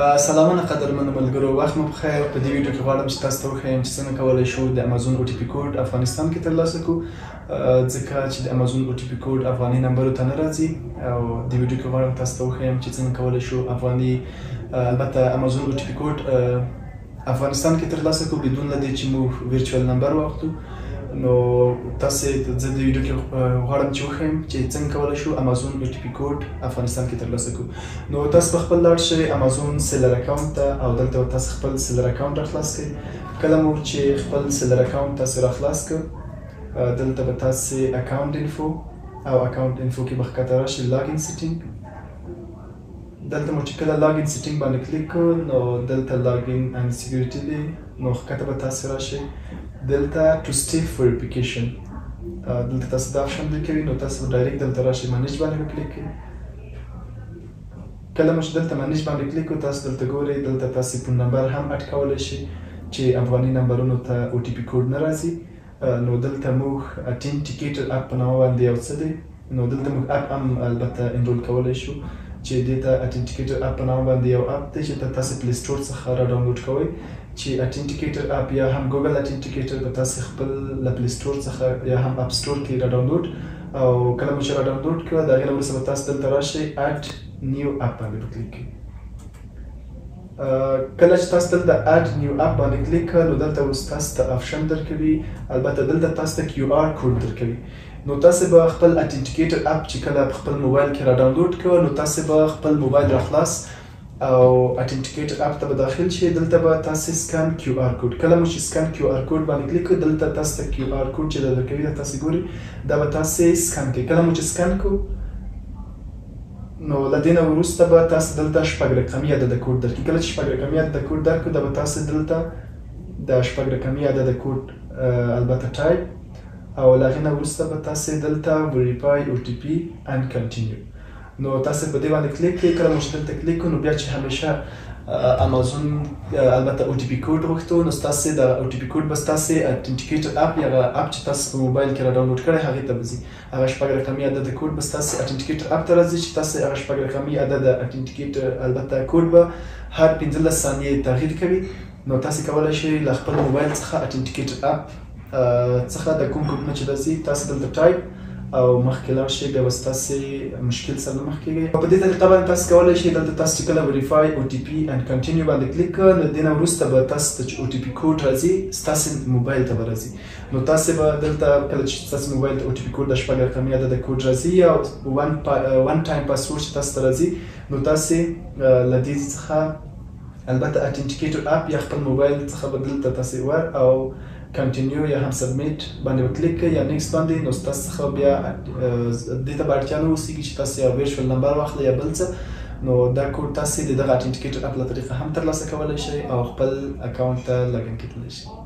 سلامونه قدرمنو ملګرو، وخت مو بخیر. په دې ویډیو کې غواړم چې تاسو ته وښیم چې څنګه کولی شو د امازون او ټي پي کوډ افغانستان کې ترلاسه کړو، ځکه چې د امازون او ټي پي کوډ افغاني نمبرو ته نه راځي. او د ویډیو کې غواړم تاسو ته وښیم چې څنګه کولی شو افغاني البته امازون او ټي پي کوډ افغانستان کې ترلاسه کړو بدون له دې چې موږ ورچوال نمبر واخلو. نو تاسو زه د ویډیو کې غواړم چې وښیم چې څنګه کولی شو امازون او ټي پي کوډ افغانستان کې ترلاسه کړو. نو تاسو په خپل لاړ شئ امازون سیلر اکاونټ ته او دلته تاسو خپل سیلر اکاونټ راخلاص کړئ. کله مو چې خپل سیلر اکاونټ تاسو راخلاص کړ، دلته به تاسو اکاونټ انفو او اکاونټ انفو کې به ښکته راشئ لاګین سیټینګ. دلته مو چې کله لاګین سیټینګ باندې کلیک کړو نو دلته لاګین اند سکیورټي دی، نو ښکته به تاسو راشئ. دلته ټو سټیپ ویریفیکیشن دلته تاسو دا آپشن کوي، نو تاسو ډایرکټ دلته راشئ منیج باندې کلیک کړئ. کله مو چې دلته منیج باندې کلیک کړو تاسو دلته ګورئ، دلته تاسو فون نمبر هم اډ کولی شئ چې افغاني نمبرونو ته او ټي پي کوډ نه راځي. نو دلته موږ اتنټیکیټر اپ په نامه باندې یو څه دی، نو دلته موږ اپ هم البته انرول کولی شو چې دې ته اتنټیکیټر اپ په نامه باندې یو اپ دی چې تاسو پلی سټور څخه را ډاونلوډ کوئ. چې اتنټیکیټر اپ یا هم ګوګل اتنټیکیټر به تاسو خپل له پلی سټور څخه یا هم اپ سټور کې را ډاونلوډ، او کله مو چې را ډاونلوډ کړه د هغې نه وروسته به تاسو دلته راشئ اډ نیو اپ باندې به کلیک کړئ. کله چې تاسو دلته اډ نیو اپ باندې کلیک کړه نو دلته اوس تاسو ته آپشن درکوي، البته دلته تاسو ته کیو آر کوډ درکوي. نو تاسو به خپل اتنټیکیټر اپ چې کله په خپل موبایل کې را ډاونلوډ کړه نو تاسو به خپل موبایل راخلاص او اتنټیکیټر اپ ته به داخل شئ. دلته به تاسو سکان کیو آر کوډ، کله مو چې سکان کیو آر کوډ باندې کلیک کړئ دلته تاسو ته کیو آر کوډ چې درکوي دا تاسو ګورئ، دا به تاسو سکان کړئ. کله مو چې سکان کړو نو له دې نه وروسته به تاسو دلته شپږ رقمي عدده کوډ درکړي. کله چې شپږ رقمي عدده کوډ درکړو دا به تاسو دلته د شپږ رقمي عدده کوډ البته ټایپ، او له هغې نه وروسته به تاسو دلته ویریفای او ټي پي اند کنټینیو. نو تاسو په دې باندې کلیک کړئ. کله مو چې دلته کلیک کړو نو بیا چې همیشه امازون البته او ټي پي کوډ غوښتو نو ستاسو د او ټي پي کوډ به ستاسو اتنټیکیټر اپ یا اپ چې تاسو په موبایل کې را ډاونلوډ کړی هغې ته به ځي. هغه شپږ رقمي عدده کوډ به ستاسو اتنټیکیټر اپ ته راځي چې تاسو هغه شپږ رقمي عدده اتنټیکیټر البته کوډ به هر 15 ثانیې تغییر کوي. نو تاسو کولی شئ له خپل موبایل څخه اتنټیکیټر اپ څخه د کوم کوډ نه چې راځي تاسو دلته ټایپ او مخکې لاړ شئ، بیا به ستاسو مشکل سره نه مخ کېږئ. په دې طریقه باندې تاسو کولی شئ دلته تاسو چې کله ویریفای او ټي پي اند کنټینیو باندې کلیک کړه نو د دې نه وروسته به تاسو ته چې او ټي پي کوډ راځي ستاسو موبایل ته به راځي. نو تاسو به دلته کله چې ستاسو موبایل ته او ټي پي کوډ د شپږ رقمي عدده کوډ راځي یا ون ټایم پاسورډ چې تاسو ته راځي نو تاسو له دې څخه البته اتنټیکیټر اپ یا خپل موبایل څخه به دلته تاسو ور او کنټینیو یا هم سبمیټ باندې کلیک کړئ یا نیکسټ باندې، نو ستاسو څخه بیا دې ته به اړتیا نه اوسېږي چې تاسو یو ورچوال نمبر واخلئ یا بل څه. نو دا کوډ تاسو د دغه اتنټیکیټر اپ له طریقه هم ترلاسه کولی شئ او خپل اکاونټ ته لاګین کېدلی شئ.